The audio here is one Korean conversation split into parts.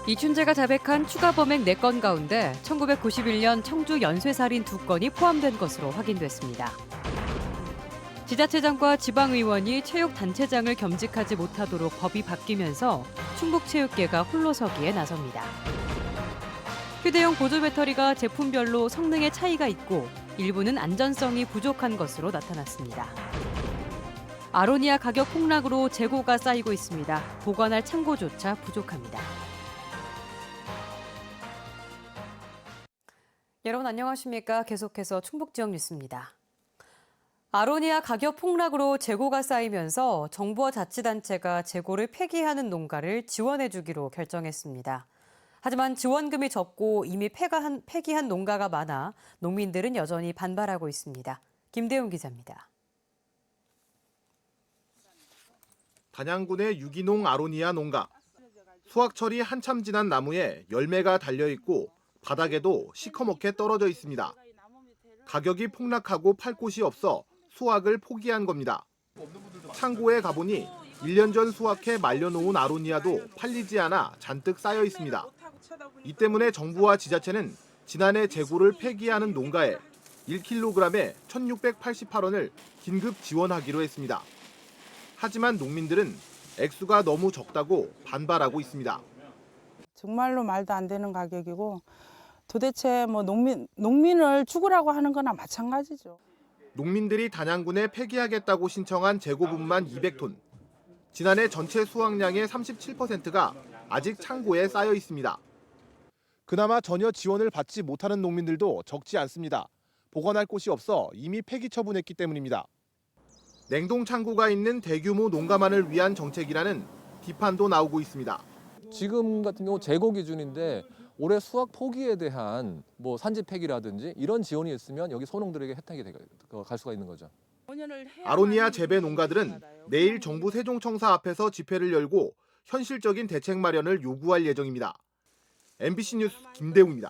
이춘재가 자백한 추가 범행 4건 가운데 1991년 청주 연쇄살인 2건이 포함된 것으로 확인됐습니다. 지자체장과 지방의원이 체육단체장을 겸직하지 못하도록 법이 바뀌면서 충북체육계가 홀로서기에 나섭니다. 휴대용 보조 배터리가 제품별로 성능의 차이가 있고 일부는 안전성이 부족한 것으로 나타났습니다. 아로니아 가격 폭락으로 재고가 쌓이고 있습니다. 보관할 창고조차 부족합니다. 여러분 안녕하십니까? 계속해서 충북 지역 뉴스입니다. 아로니아 가격 폭락으로 재고가 쌓이면서 정부와 자치단체가 재고를 폐기하는 농가를 지원해주기로 결정했습니다. 하지만 지원금이 적고 이미 폐기한 농가가 많아 농민들은 여전히 반발하고 있습니다. 김대웅 기자입니다. 단양군의 유기농 아로니아 농가. 수확철이 한참 지난 나무에 열매가 달려있고 바닥에도 시커멓게 떨어져 있습니다. 가격이 폭락하고 팔 곳이 없어 수확을 포기한 겁니다. 창고에 가보니 1년 전 수확해 말려놓은 아로니아도 팔리지 않아 잔뜩 쌓여 있습니다. 이 때문에 정부와 지자체는 지난해 재고를 폐기하는 농가에 1kg에 1,688원을 긴급 지원하기로 했습니다. 하지만 농민들은 액수가 너무 적다고 반발하고 있습니다. 정말로 말도 안 되는 가격이고 도대체 뭐 농민을 죽으라고 하는 거나 마찬가지죠. 농민들이 단양군에 폐기하겠다고 신청한 재고분만 200톤. 지난해 전체 수확량의 37%가 아직 창고에 쌓여 있습니다. 그나마 전혀 지원을 받지 못하는 농민들도 적지 않습니다. 보관할 곳이 없어 이미 폐기 처분했기 때문입니다. 냉동 창고가 있는 대규모 농가만을 위한 정책이라는 비판도 나오고 있습니다. 지금 같은 경우 재고 기준인데 올해 수확 포기에 대한 산지 폐기라든지 이런 지원이 있으면 여기 소농들에게 혜택이 갈 수가 있는 거죠. 아로니아 재배 농가들은 내일 정부 세종청사 앞에서 집회를 열고 현실적인 대책 마련을 요구할 예정입니다. MBC 뉴스 김대웅입니다.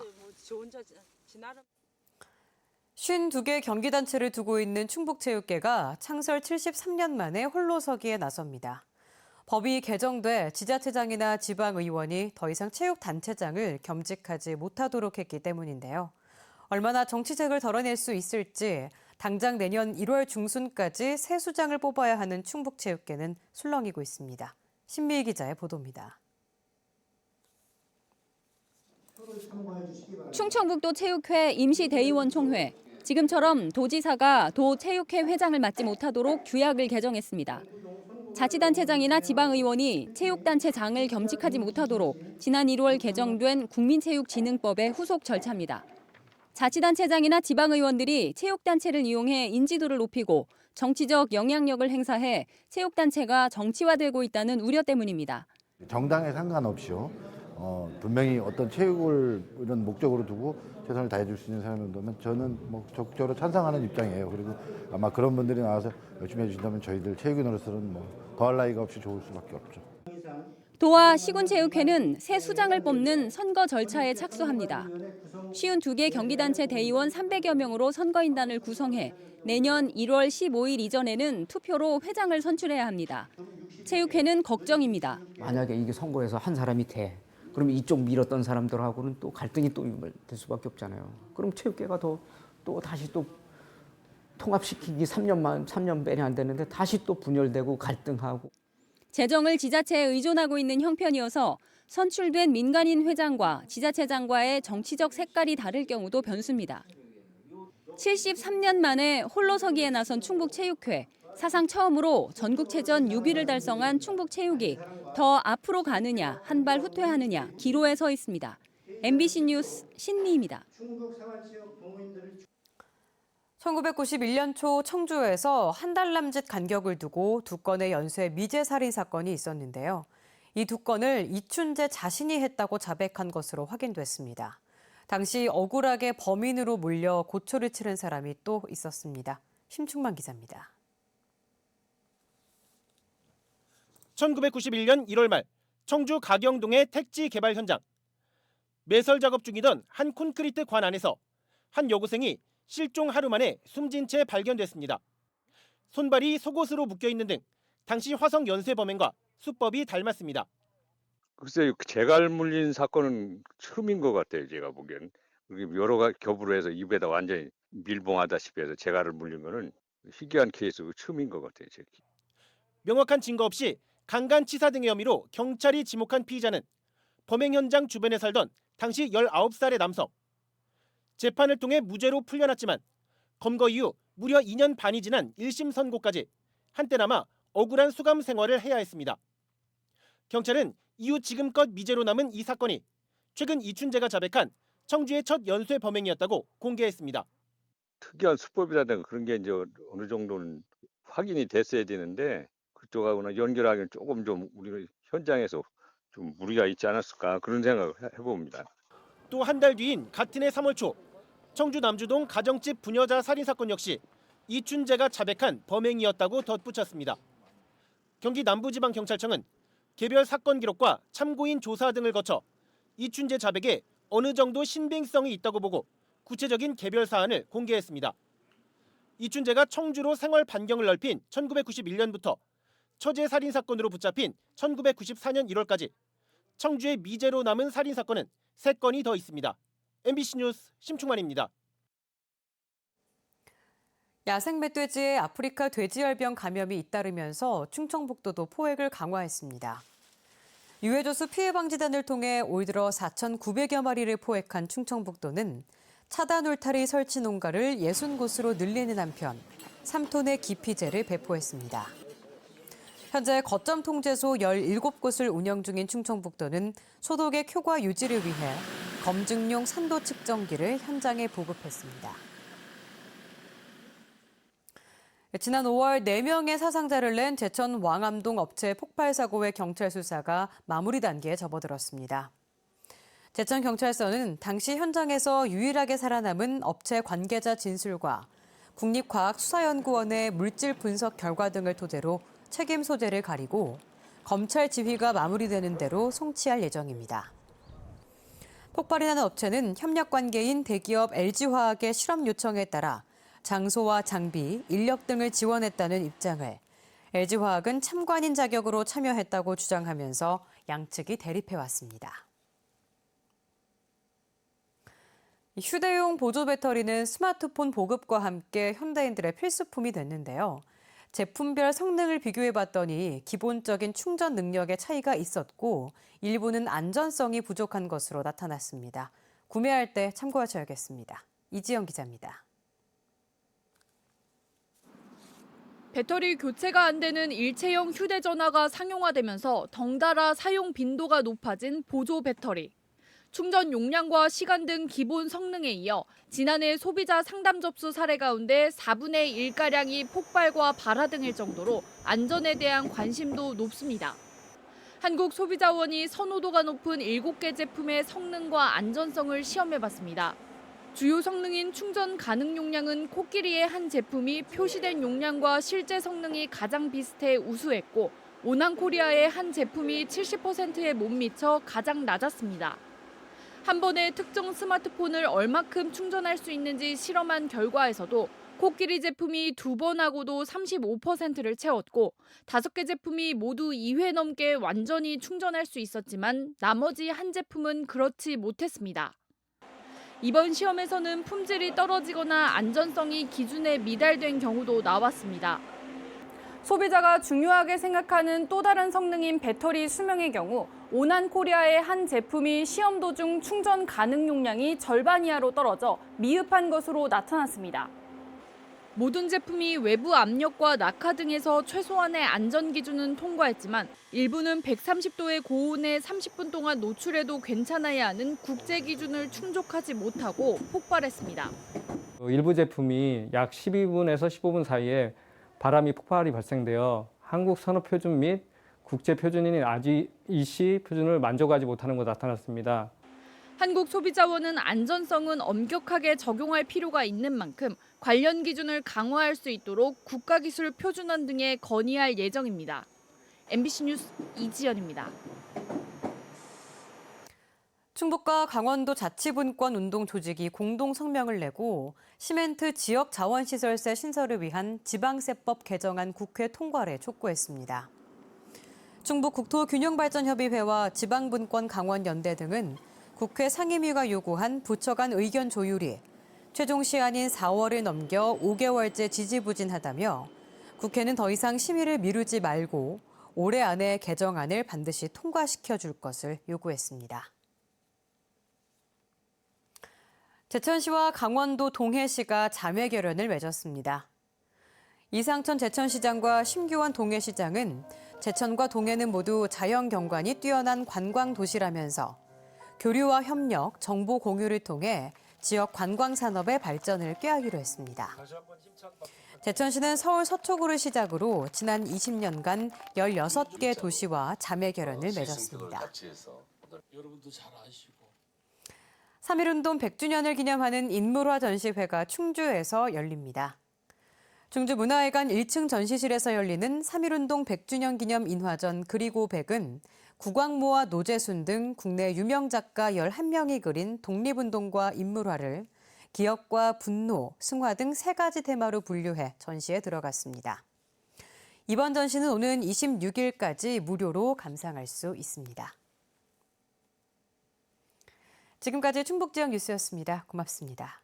52개 경기단체를 두고 있는 충북체육계가 창설 73년 만에 홀로서기에 나섭니다. 법이 개정돼 지자체장이나 지방의원이 더 이상 체육단체장을 겸직하지 못하도록 했기 때문인데요. 얼마나 정치색을 덜어낼 수 있을지 당장 내년 1월 중순까지 새 수장을 뽑아야 하는 충북체육계는 술렁이고 있습니다. 신미희 기자의 보도입니다. 충청북도 체육회 임시대의원 총회. 지금처럼 도지사가 도체육회 회장을 맡지 못하도록 규약을 개정했습니다. 자치단체장이나 지방의원이 체육단체장을 겸직하지 못하도록 지난 1월 개정된 국민체육진흥법의 후속 절차입니다. 자치단체장이나 지방의원들이 체육단체를 이용해 인지도를 높이고 정치적 영향력을 행사해 체육단체가 정치화되고 있다는 우려 때문입니다. 정당에 상관없이요. 분명히 어떤 체육을 이런 목적으로 두고 최선을 다해줄 수 있는 사람이라면 저는 적극적으로 찬성하는 입장이에요. 그리고 아마 그런 분들이 나와서 열심히 해주신다면 저희들 체육인으로서는 더할 나위가 없이 좋을 수밖에 없죠. 도와 시군체육회는 새 수장을 뽑는 선거 절차에 착수합니다. 52개 경기단체 대의원 300여 명으로 선거인단을 구성해 내년 1월 15일 이전에는 투표로 회장을 선출해야 합니다. 체육회는 걱정입니다. 만약에 이게 선거에서 한 사람이 돼. 그럼 이쪽 밀었던 사람들하고는 또 갈등이 또 될 수밖에 없잖아요. 그럼 체육계가 다시 통합시키기 3년 배는 안 되는데 다시 또 분열되고 갈등하고. 재정을 지자체에 의존하고 있는 형편이어서 선출된 민간인 회장과 지자체장과의 정치적 색깔이 다를 경우도 변수입니다. 73년 만에 홀로서기에 나선 충북체육회. 사상 처음으로 전국체전 6위를 달성한 충북체육이 더 앞으로 가느냐, 한 발 후퇴하느냐 기로에 서 있습니다. MBC 뉴스 신미입니다. 1991년 초 청주에서 한 달 남짓 간격을 두고 2건의 연쇄 미제 살인 사건이 있었는데요. 이 2건을 이춘재 자신이 했다고 자백한 것으로 확인됐습니다. 당시 억울하게 범인으로 몰려 고초를 치른 사람이 또 있었습니다. 심충만 기자입니다. 1991년 1월 말 청주 가경동의 택지 개발 현장. 매설 작업 중이던 한 콘크리트 관 안에서 한 여고생이 실종 하루 만에 숨진 채 발견됐습니다. 손발이 속옷으로 묶여 있는 등 당시 화성 연쇄 범행과 수법이 닮았습니다. 글쎄요, 재갈 물린 사건은 처음인 것 같아요, 제가 보기엔. 여러 가지 겹으로 해서 입에다 완전히 밀봉하다시피 해서 재갈을 물린 거는 희귀한 케이스고 처음인 것 같아요, 제. 명확한 증거 없이 강간치사 등의 혐의로 경찰이 지목한 피의자는 범행 현장 주변에 살던 당시 19살의 남성. 재판을 통해 무죄로 풀려났지만 검거 이후 무려 2년 반이 지난 1심 선고까지 한때나마 억울한 수감 생활을 해야 했습니다. 경찰은 이후 지금껏 미제로 남은 이 사건이 최근 이춘재가 자백한 청주의 첫 연쇄 범행이었다고 공개했습니다. 특이한 수법이라든가 그런 게 이제 어느 정도는 확인이 됐어야 되는데 그쪽하고는 연결하기는 조금 좀 우리 현장에서 좀 무리가 있지 않았을까 그런 생각을 해봅니다. 또 한 달 뒤인 같은 해 3월 초 청주 남주동 가정집 부녀자 살인 사건 역시 이춘재가 자백한 범행이었다고 덧붙였습니다. 경기 남부지방경찰청은 개별 사건 기록과 참고인 조사 등을 거쳐 이춘재 자백에 어느 정도 신빙성이 있다고 보고 구체적인 개별 사안을 공개했습니다. 이춘재가 청주로 생활 반경을 넓힌 1991년부터 처제 살인 사건으로 붙잡힌 1994년 1월까지 청주의 미제로 남은 살인 사건은 3건이 더 있습니다. MBC 뉴스 심충만입니다. 야생 멧돼지에 아프리카 돼지열병 감염이 잇따르면서 충청북도도 포획을 강화했습니다. 유해조수 피해방지단을 통해 올 들어 4,900여 마리를 포획한 충청북도는 차단 울타리 설치 농가를 60곳으로 늘리는 한편 3톤의 기피제를 배포했습니다. 현재 거점 통제소 17곳을 운영 중인 충청북도는 소독의 효과 유지를 위해 검증용 산도 측정기를 현장에 보급했습니다. 지난 5월 4명의 사상자를 낸 제천 왕암동 업체 폭발 사고의 경찰 수사가 마무리 단계에 접어들었습니다. 제천경찰서는 당시 현장에서 유일하게 살아남은 업체 관계자 진술과 국립과학수사연구원의 물질 분석 결과 등을 토대로 책임 소재를 가리고 검찰 지휘가 마무리되는 대로 송치할 예정입니다. 폭발이 나는 업체는 협력 관계인 대기업 LG화학의 실험 요청에 따라 장소와 장비, 인력 등을 지원했다는 입장을 LG화학은 참관인 자격으로 참여했다고 주장하면서 양측이 대립해왔습니다. 휴대용 보조 배터리는 스마트폰 보급과 함께 현대인들의 필수품이 됐는데요. 제품별 성능을 비교해봤더니 기본적인 충전 능력에 차이가 있었고 일부는 안전성이 부족한 것으로 나타났습니다. 구매할 때 참고하셔야겠습니다. 이지영 기자입니다. 배터리 교체가 안 되는 일체형 휴대전화가 상용화되면서 덩달아 사용 빈도가 높아진 보조 배터리. 충전 용량과 시간 등 기본 성능에 이어 지난해 소비자 상담 접수 사례 가운데 4분의 1가량이 폭발과 발화 등일 정도로 안전에 대한 관심도 높습니다. 한국소비자원이 선호도가 높은 7개 제품의 성능과 안전성을 시험해봤습니다. 주요 성능인 충전 가능 용량은 코끼리의 한 제품이 표시된 용량과 실제 성능이 가장 비슷해 우수했고 오난코리아의 한 제품이 70%에 못 미쳐 가장 낮았습니다. 한 번에 특정 스마트폰을 얼마큼 충전할 수 있는지 실험한 결과에서도 코끼리 제품이 2번 하고도 35%를 채웠고 5개 제품이 모두 2회 넘게 완전히 충전할 수 있었지만 나머지 한 제품은 그렇지 못했습니다. 이번 시험에서는 품질이 떨어지거나 안전성이 기준에 미달된 경우도 나왔습니다. 소비자가 중요하게 생각하는 또 다른 성능인 배터리 수명의 경우 오난코리아의 한 제품이 시험 도중 충전 가능 용량이 절반 이하로 떨어져 미흡한 것으로 나타났습니다. 모든 제품이 외부 압력과 낙하 등에서 최소한의 안전 기준은 통과했지만 일부는 130도의 고온에 30분 동안 노출해도 괜찮아야 하는 국제 기준을 충족하지 못하고 폭발했습니다. 일부 제품이 약 12분에서 15분 사이에 바람이 폭발이 발생되어 한국 산업 표준 및 국제 표준인 RGEC 표준을 만족하지 못하는 것으로 나타났습니다. 한국소비자원은 안전성은 엄격하게 적용할 필요가 있는 만큼 관련 기준을 강화할 수 있도록 국가기술 표준원 등에 건의할 예정입니다. MBC 뉴스 이지연입니다. 충북과 강원도 자치분권 운동 조직이 공동 성명을 내고 시멘트 지역 자원시설세 신설을 위한 지방세법 개정안 국회 통과를 촉구했습니다. 충북국토균형발전협의회와 지방분권강원연대 등은 국회 상임위가 요구한 부처 간 의견 조율이 최종 시한인 4월을 넘겨 5개월째 지지부진하다며 국회는 더 이상 심의를 미루지 말고 올해 안에 개정안을 반드시 통과시켜 줄 것을 요구했습니다. 제천시와 강원도 동해시가 자매 결연을 맺었습니다. 이상천 제천시장과 심규원 동해시장은 제천과 동해는 모두 자연경관이 뛰어난 관광 도시라면서 교류와 협력, 정보 공유를 통해 지역 관광 산업의 발전을 꾀하기로 했습니다. 제천시는 서울 서초구를 시작으로 지난 20년간 16개 도시와 자매 결연을 맺었습니다. 3.1운동 100주년을 기념하는 인물화 전시회가 충주에서 열립니다. 충주문화회관 1층 전시실에서 열리는 3.1운동 100주년 기념 인화전 그리고 100은 구광모와 노재순 등 국내 유명 작가 11명이 그린 독립운동과 인물화를 기억과 분노, 승화 등 3가지 테마로 분류해 전시에 들어갔습니다. 이번 전시는 오는 26일까지 무료로 감상할 수 있습니다. 지금까지 충북지역 뉴스였습니다. 고맙습니다.